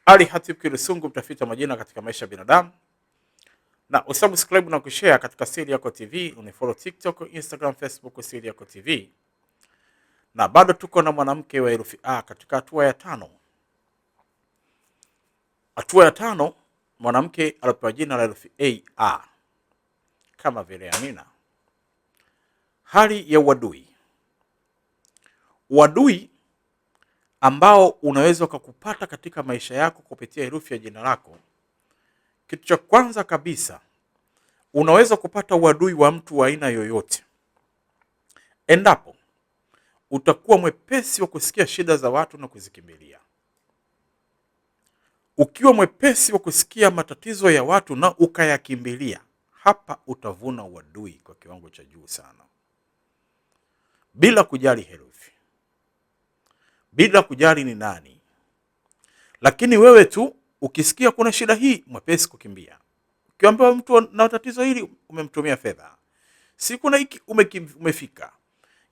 Ali Hatib Kirusungu, mtafiti wa majina katika maisha ya binadamu. Na usubscribe na kushare katika Siri Yako TV, unifollow TikTok, Instagram, Facebook Siri Yako TV. Na bado tuko na mwanamke wa herufi A katika hatua ya 5. Hatua ya 5, mwanamke alipewa jina la herufi A kama vile Amina. Hali ya uadui. Uadui ambao unaweza kukupata katika maisha yako kupitia herufi ya jina lako. Kitu cha kwanza kabisa, unaweza kupata uadui wa mtu wa aina yoyote endapo utakuwa mwepesi wa kusikia shida za watu na kuzikimbilia. Ukiwa mwepesi wa kusikia matatizo ya watu na ukayakimbilia, hapa utavuna uadui kwa kiwango cha juu sana, bila kujali herufi, bila kujali ni nani. Lakini wewe tu ukisikia kuna shida hii, mwepesi kukimbia. Ukiambiwa mtu na tatizo hili, umemtumia fedha. Si kuna hiki, umefika.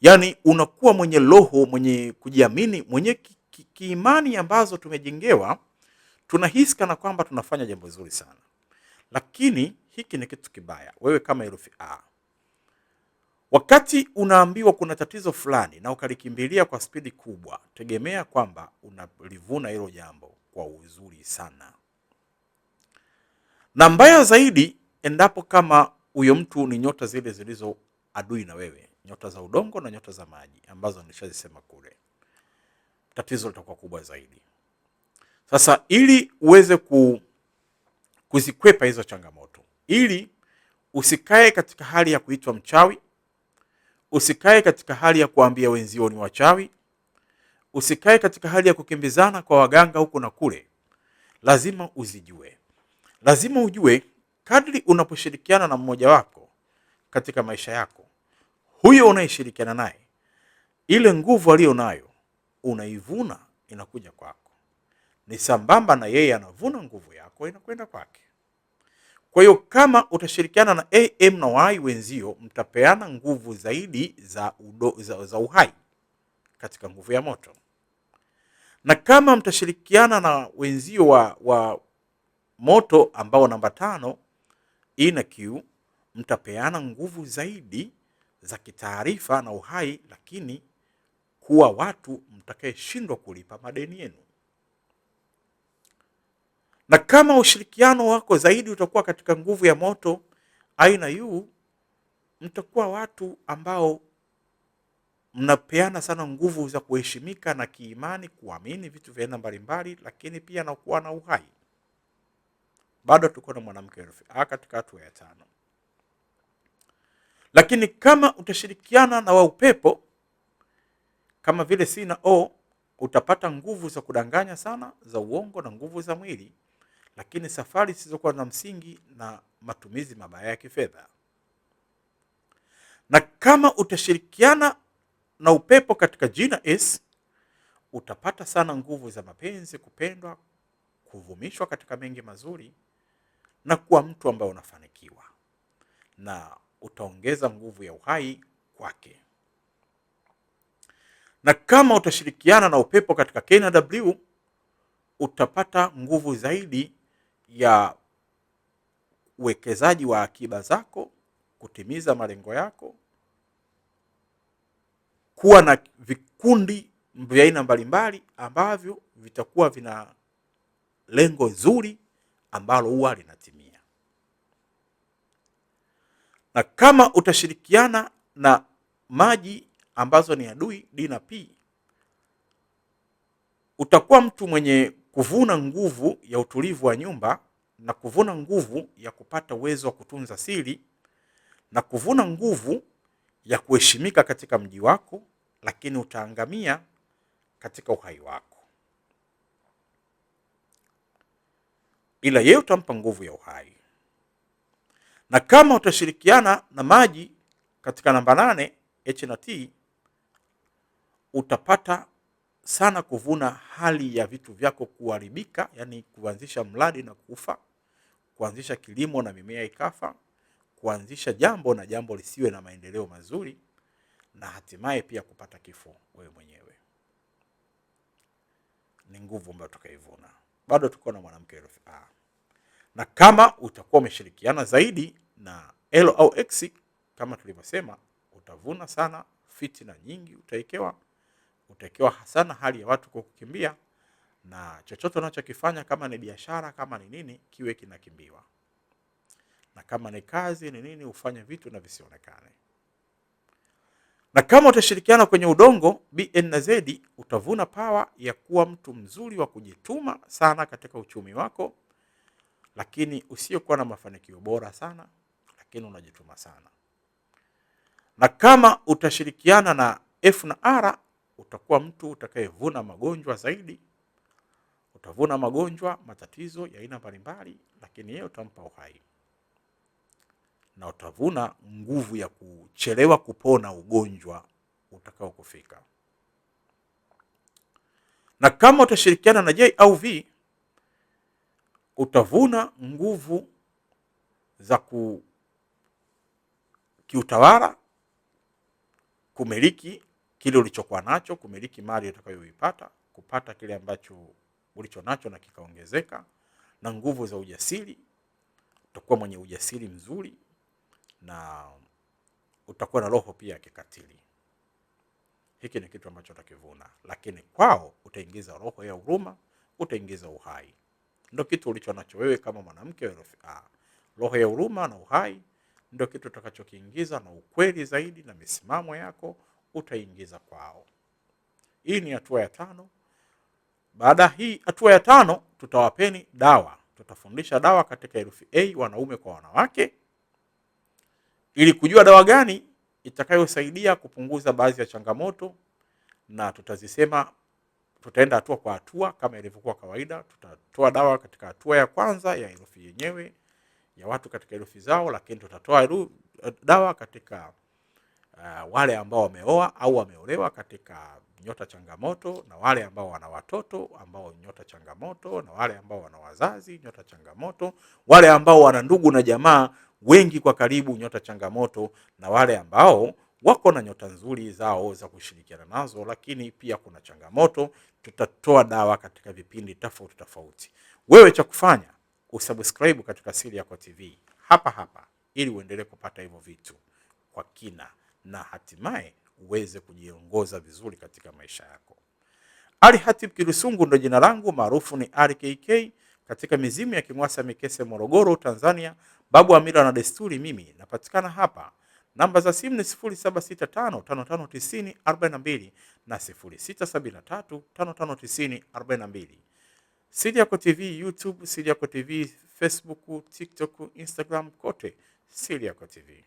Yani unakuwa mwenye roho, mwenye kujiamini, mwenye kiimani ambazo tumejengewa. Tunahisi kana kwamba tunafanya jambo zuri sana. Lakini hiki ni kitu kibaya. Wewe kama herufi A, wakati unaambiwa kuna tatizo fulani na ukalikimbilia kwa spidi kubwa, tegemea kwamba unalivuna hilo jambo kwa uzuri sana. Na mbaya zaidi, endapo kama huyo mtu ni nyota zile zilizo adui na wewe, nyota za udongo na nyota za maji ambazo nilishazisema kule, tatizo litakuwa kubwa zaidi. Sasa ili uweze kuzikwepa hizo changamoto, ili usikae katika hali ya kuitwa mchawi, usikae katika hali ya kuambia wenzio ni wachawi, usikae katika hali ya kukimbizana kwa waganga huku na kule, lazima uzijue. Lazima ujue kadri unaposhirikiana na mmoja wako katika maisha yako, huyo unayeshirikiana naye, ile nguvu aliyo nayo unaivuna, inakuja kwako. Ni sambamba na yeye anavuna nguvu yako, inakwenda kwake. Kwa hiyo kama utashirikiana na AM na Y wenzio, mtapeana nguvu zaidi za uhai katika nguvu ya moto. Na kama mtashirikiana na wenzio wa moto ambao namba 5 E na Q, mtapeana nguvu zaidi za kitaarifa na uhai, lakini kuwa watu mtakayeshindwa kulipa madeni yenu. Na kama ushirikiano wako zaidi utakuwa katika nguvu ya moto I na U, mtakuwa watu ambao mnapeana sana nguvu za kuheshimika na kiimani, kuamini vitu vya aina mbalimbali, lakini pia na kuwa na uhai. Bado tuko na mwanamke herufi A katika hatua ya 5. Lakini kama utashirikiana na wa upepo kama vile C na O, utapata nguvu za kudanganya sana, za uongo na nguvu za mwili, lakini safari zisizokuwa na msingi na matumizi mabaya ya kifedha. Na kama utashirikiana na upepo katika G na S, utapata sana nguvu za mapenzi, kupendwa, kuvumishwa katika mengi mazuri, na kuwa mtu ambaye unafanikiwa, na utaongeza nguvu ya uhai kwake. Na kama utashirikiana na upepo katika K na W, utapata nguvu zaidi ya uwekezaji wa akiba zako, kutimiza malengo yako, kuwa na vikundi vya aina mbalimbali ambavyo vitakuwa vina lengo zuri ambalo huwa linatimia. Na kama utashirikiana na maji ambazo ni adui D na P, utakuwa mtu mwenye kuvuna nguvu ya utulivu wa nyumba, na kuvuna nguvu ya kupata uwezo wa kutunza siri, na kuvuna nguvu ya kuheshimika katika mji wako, lakini utaangamia katika uhai wako. Ila yeye utampa nguvu ya uhai. Na kama utashirikiana na maji katika namba 8 H na T, utapata sana kuvuna hali ya vitu vyako kuharibika, yani kuanzisha mradi na kufa, kuanzisha kilimo na mimea ikafa, kuanzisha jambo na jambo lisiwe na maendeleo mazuri, na hatimaye pia kupata kifo wewe mwenyewe. Ni nguvu ambayo tukaivuna. bado tuko na mwanamke herufi A. Na kama utakuwa umeshirikiana zaidi na L au X, kama tulivyosema, utavuna sana, fitina nyingi utaekewa sana hali ya watu kukukimbia, na chochote unachokifanya kama ni biashara, kama ni nini, kiwe kinakimbiwa. Na kama ni kazi ni nini, ufanye vitu na visionekane. Na kama utashirikiana kwenye udongo BN na Z, utavuna power ya kuwa mtu mzuri wa kujituma sana katika uchumi wako, lakini usiokuwa na mafanikio bora sana, lakini unajituma sana. Na kama utashirikiana na F na R, utakuwa mtu utakayevuna magonjwa zaidi. Utavuna magonjwa, matatizo ya aina mbalimbali, lakini yeye utampa uhai. Na utavuna nguvu ya kuchelewa kupona ugonjwa utakao kufika. Na kama utashirikiana na J au V, utavuna nguvu za kiutawala, kumiliki kile ulichokuwa nacho, kumiliki mali utakayoipata, kupata kile ambacho ulicho nacho na kikaongezeka, na nguvu za ujasiri. Utakuwa mwenye ujasiri mzuri na utakuwa na roho pia ya kikatili. Hiki ni kitu ambacho utakivuna, lakini kwao utaingiza roho ya huruma, utaingiza uhai. Ndio kitu ulicho nacho wewe kama mwanamke wa herufi A. Roho ya huruma na uhai ndio kitu utakachokiingiza, na ukweli zaidi na misimamo yako utaingiza kwao. Hii ni hatua ya 5. Baada hii hatua ya 5 tutawapeni dawa. Tutafundisha dawa katika herufi A, wanaume kwa wanawake, ili kujua dawa gani itakayosaidia kupunguza baadhi ya changamoto, na tutazisema, tutaenda hatua kwa hatua kama ilivyokuwa kawaida. Tutatoa dawa katika hatua ya kwanza ya herufi yenyewe ya watu katika herufi zao, lakini tutatoa dawa katika wale ambao wameoa au wameolewa katika nyota changamoto, na wale ambao wana watoto ambao nyota changamoto, na wale ambao wana wazazi nyota changamoto, wale ambao wana ndugu na jamaa wengi kwa karibu nyota changamoto, na wale ambao wako na nyota nzuri zao za kushirikiana nazo lakini pia kuna changamoto. Tutatoa dawa katika vipindi tofauti. Wewe cha kufanya usubscribe katika Siri Yako TV hapa ili uendelee kupata hivyo vitu kwa kina, na hatimaye uweze kujiongoza vizuri katika maisha yako. Ali Hatib Kirusungu ndo jina langu, maarufu ni RKK, katika mizimu ya Kimwasa Mikese, Morogoro, Tanzania. Babu wa mila na desturi, mimi napatikana hapa. Namba za simu ni 0765559042 na 0673559042. Siri Yako TV YouTube, Siri Yako TV Facebook, TikTok, Instagram, kote Siri Yako TV.